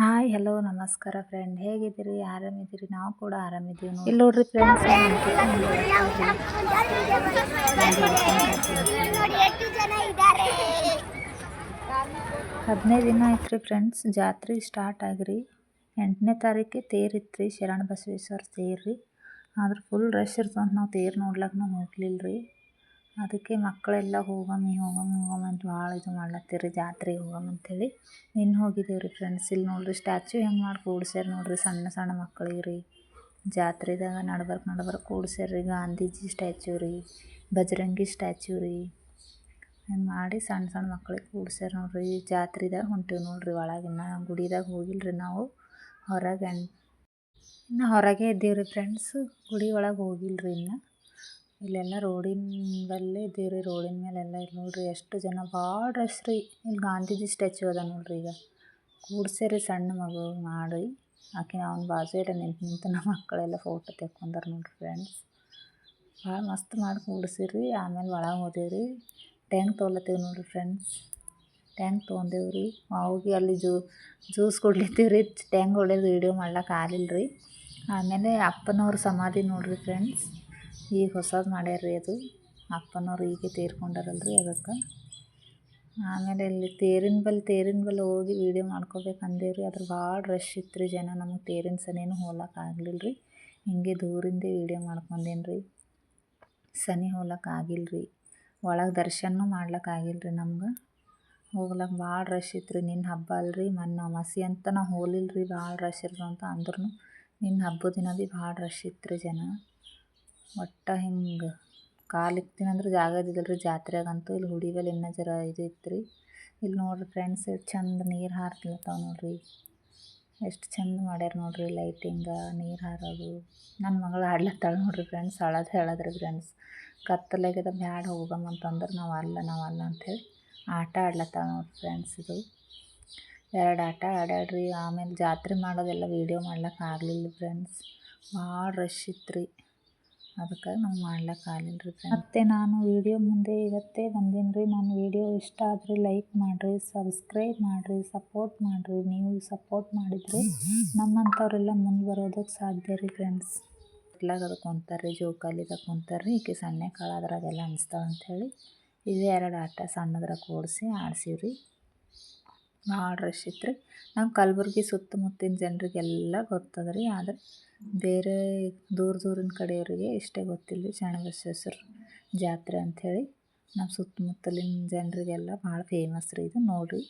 Hi hello ನಮಸ್ಕಾರ friend, ಹೇಗಿದ್ದೀರಿ? ಆರಾಮಿದ್ದೀರಿ? ನಾವು ಕೂಡ ಆರಾಮಿದ್ದೀವಿ. ಇಲ್ಲಿ ನೋಡ್ರಿ ಫ್ರೆಂಡ್ಸ್, 15 ದಿನ ಆಯ್ತು ರೀ ಫ್ರೆಂಡ್ಸ್, ಜಾತ್ರೆ ಸ್ಟಾರ್ಟ್ ಆಗಿರಿ. 8ನೇ ತಾರೀಕು ತೇರಿತ್ತು ಶರಣ ಬಸವೇಶ್ವರ ತೇರು. ಆದ್ರೆ ಫುಲ್ ರಶ್ ಇರ್ತಂತ ನಾವು ತೇರು ನೋಡ್ಲಕ್ಕೂ ಹೋಗ್ಲಿಲ್ಲ ರೀ. ಅದಕ್ಕೆ ಮಕ್ಕಳೆಲ್ಲ ಹೋಗಮ್ಮಿ ಅಂತ ಭಾಳ ಇದು ಮಾಡ್ಲತ್ತೀರಿ, ಜಾತ್ರೆಗೆ ಹೋಗಮ್ಮಂತೇಳಿ ನಿನ್ನೆ ಹೋಗಿದ್ದೇವೆ ರೀ ಫ್ರೆಂಡ್ಸ್. ಇಲ್ಲಿ ನೋಡ್ರಿ ಸ್ಟ್ಯಾಚು ಹೆಂಗೆ ಮಾಡಿ ಕೂಡ್ಸ್ಯಾರ ನೋಡ್ರಿ, ಸಣ್ಣ ಸಣ್ಣ ಮಕ್ಕಳಿಗೆ ರೀ. ಜಾತ್ರೆದಾಗ ನಡ್ಬರ್ಕ್ ಕೂಡ್ಸ್ಯಾರ ರೀ. ಗಾಂಧೀಜಿ ಸ್ಟ್ಯಾಚು ರೀ, ಬಜರಂಗಿ ಸ್ಟ್ಯಾಚು ರೀ, ಹಿಂಗೆ ಮಾಡಿ ಸಣ್ಣ ಸಣ್ಣ ಮಕ್ಕಳಿಗೆ ಕೂಡ್ಸ್ಯಾರ ನೋಡ್ರಿ. ಜಾತ್ರೆದಾಗ ಹೊಂಟೀವಿ ನೋಡ್ರಿ. ಒಳಗಿನ್ನ ಗುಡಿದಾಗ ಹೋಗಿಲ್ರಿ ನಾವು, ಹೊರಗೆ ಇದ್ದೀವಿ ರೀ ಫ್ರೆಂಡ್ಸ್. ಗುಡಿ ಒಳಗೆ ಹೋಗಿಲ್ರಿ ಇನ್ನು. ಇಲ್ಲೆಲ್ಲ ರೋಡಿನ ಬಲ್ಲೇ ಇದ್ದೀವಿ ರೀ, ರೋಡಿನ ಮೇಲೆಲ್ಲ. ಇಲ್ಲಿ ನೋಡ್ರಿ ಎಷ್ಟು ಜನ, ಭಾಳ ರಶ್ ರೀ. ಇಲ್ಲಿ ಗಾಂಧೀಜಿ ಸ್ಟ್ಯಾಚು ಅದ ನೋಡ್ರಿ. ಈಗ ಕೂಡ್ಸ್ಯಾರಿ ಸಣ್ಣ ಮಗು ಮಾಡಿ, ಆಕೆ ಅವ್ನ ಬಾಜು ಎಲ್ಲ ನಿಂತು ನಮ್ಮ ಮಕ್ಕಳೆಲ್ಲ ಫೋಟೋ ತೆಕ್ಕೊಂಡಾರ ನೋಡ್ರಿ ಫ್ರೆಂಡ್ಸ್. ಭಾಳ ಮಸ್ತ್ ಮಾಡಿ ಕೂಡ್ಸಿರಿ. ಆಮೇಲೆ ಒಳಗೆ ಹೋದೇವ್ರಿ. ಟ್ಯಾಂಕ್ ತೊಗೊಳತ್ತೀವಿ ನೋಡ್ರಿ ಫ್ರೆಂಡ್ಸ್. ಟ್ಯಾಂಕ್ ತೊಗೊಂಡೇವು ರೀ. ಹೋಗಿ ಅಲ್ಲಿ ಜ್ಯೂಸ್ ಕೊಡ್ಲತ್ತೀವಿ ರೀ. ಟ್ಯಾಂಕ್ ಹೊಡೆದು ವೀಡಿಯೋ ಮಾಡ್ಲಿಕ್ಕೆ ಆಗಲಿಲ್ಲ ರೀ. ಆಮೇಲೆ ಅಪ್ಪನವ್ರ ಸಮಾಧಿ ನೋಡ್ರಿ ಫ್ರೆಂಡ್ಸ್, ಈಗ ಹೊಸದು ಮಾಡ್ಯಾರ ರೀ ಅದು. ಅಪ್ಪನವ್ರು ಈಗ ತೀರ್ಕೊಂಡಾರಲ್ರಿ, ಅದಕ್ಕೆ. ಆಮೇಲೆ ಇಲ್ಲಿ ತೇರಿನ ಬಲ್ಲಿ ಹೋಗಿ ವೀಡಿಯೋ ಮಾಡ್ಕೋಬೇಕಂದೇವು ರೀ. ಅದ್ರ ಭಾಳ ರಶ್ ಇತ್ತು ರೀ ಜನ. ನಮಗೆ ತೇರಿನ ಸನಿನೂ ಹೋಗ್ಲಕ್ಕೆ ಆಗಲಿಲ್ಲ ರೀ. ಹಿಂಗೆ ದೂರಿಂದೇ ವೀಡಿಯೋ ಮಾಡ್ಕೊಂಡೇನು ರೀ. ಸನಿ ಹೋಗ್ಲಕ್ಕೆ ಆಗಿಲ್ಲ ರೀ. ಒಳಗೆ ದರ್ಶನೂ ಮಾಡ್ಲಿಕ್ಕೆ ಆಗಿಲ್ಲ ರೀ ನಮ್ಗೆ. ಹೋಗ್ಲಕ್ಕೆ ಭಾಳ ರಶ್ ಇತ್ತು ರೀ. ನಿನ್ನ ಹಬ್ಬ ಅಲ್ರಿ, ಮೊನ್ನೆ ಅಮಾವಾಸ್ಯೆ ಅಂತ ನಾವು ಹೋಗಲಿಲ್ಲ ರೀ. ಭಾಳ ರಶ್ ಇರ್ತಂತ ಅಂದ್ರೂ ನಿನ್ನ ಹಬ್ಬದ ದಿನ ಭೀ ಭಾಳ ರಶ್ ಇತ್ತು ರೀ ಜನ. ಒಟ್ಟು ಹಿಂಗೆ ಕಾಲು ಇಕ್ತೀನಂದ್ರೆ ಜಾಗ ಇದ್ದಿದ್ದಿಲ್ಲ ರೀ ಜಾತ್ರೆಗಂತೂ. ಇಲ್ಲಿ ಗುಡಿ ಬಲ್ಲಿ ಇನ್ನೂ ಜರ ಇದು ಇತ್ತು ರೀ. ಇಲ್ಲಿ ನೋಡ್ರಿ ಫ್ರೆಂಡ್ಸ್, ಎಷ್ಟು ಚಂದ ನೀರು ಹಾರ್ತಿರ್ತಾವ ನೋಡ್ರಿ. ಎಷ್ಟು ಚಂದ ಮಾಡ್ಯಾರ ನೋಡ್ರಿ, ಲೈಟಿಂಗ, ನೀರು ಹಾರೋದು. ನನ್ನ ಮಗಳು ಆಡ್ಲತ್ತಾಳ ನೋಡ್ರಿ ಫ್ರೆಂಡ್ಸ್, ಹೇಳದ್ರಿ ಫ್ರೆಂಡ್ಸ್. ಕತ್ತಲಾಗ್ಯದ, ಬ್ಯಾಡ ಹೋಗಮ್ಮಂತಂದ್ರೆ ನಾವು ಅಲ್ಲ ಅಂಥೇಳಿ ಆಟ ಆಡ್ಲತ್ತಾಳ ನೋಡ್ರಿ ಫ್ರೆಂಡ್ಸ್. ಇದು 2 ಆಟ ಆಡ್ಯಾಡ್ರಿ. ಆಮೇಲೆ ಜಾತ್ರೆ ಮಾಡೋದೆಲ್ಲ ವೀಡಿಯೋ ಮಾಡ್ಲಿಕ್ಕೆ ಆಗಲಿಲ್ಲ ಫ್ರೆಂಡ್ಸ್, ಭಾಳ ರಶ್ ಇತ್ತು ರೀ. ಅದಕ್ಕೆ ನಾವು ಮಾಡ್ಲಿಕ್ಕೆ ಆಗಲಿಲ್ಲ ರೀ ಫ್ರೆಂಡ್ಸ್. ಮತ್ತು ನಾನು ವೀಡಿಯೋ ಮುಂದೆ ಇವತ್ತೇ ಬಂದೀನಿ ರೀ. ನನ್ನ ವೀಡಿಯೋ ಇಷ್ಟ ಆದರೆ ಲೈಕ್ ಮಾಡಿರಿ, ಸಬ್ಸ್ಕ್ರೈಬ್ ಮಾಡಿರಿ, ಸಪೋರ್ಟ್ ಮಾಡಿರಿ. ನೀವು ಸಪೋರ್ಟ್ ಮಾಡಿದರೆ ನಮ್ಮಂಥವ್ರೆಲ್ಲ ಮುಂದೆ ಬರೋದಕ್ಕೆ ಸಾಧ್ಯ ರೀ ಫ್ರೆಂಡ್ಸ್. ಇಟ್ಲಾಗ ಅದು ಕುಂತಾರೆ ರೀ, ಜೋಕಾಲಿದಾಗ ಕುಂತಾರೆ ರೀ. ಈಕೆ ಸಣ್ಣ ಕಾಳು ಅದ್ರಾಗೆಲ್ಲ ಅನಿಸ್ತಾಳೆ ಅಂಥೇಳಿ ಇದೇ 2 ಆಟ ಸಣ್ಣದ್ರಾಗ ಕೂಡಿಸಿ ಆಡ್ಸೀವಿ ರೀ. ಭಾಳ ರಶ್ ಇತ್ತು ರೀ. ನಮ್ಮ ಕಲಬುರ್ಗಿ ಸುತ್ತಮುತ್ತಿನ ಜನರಿಗೆಲ್ಲ ಗೊತ್ತದ ರೀ. ಆದರೆ ಬೇರೆ ದೂರಿನ ಕಡೆಯವರಿಗೆ ಇಷ್ಟೇ ಗೊತ್ತಿಲ್ಲ ರೀ ಶರಣ ಬಸವೇಶ್ವರ ಜಾತ್ರೆ ಅಂಥೇಳಿ. ನಮ್ಮ ಸುತ್ತಮುತ್ತಲಿನ ಜನರಿಗೆಲ್ಲ ಭಾಳ ಫೇಮಸ್ ರೀ ಇದು. ನೋಡಿರಿ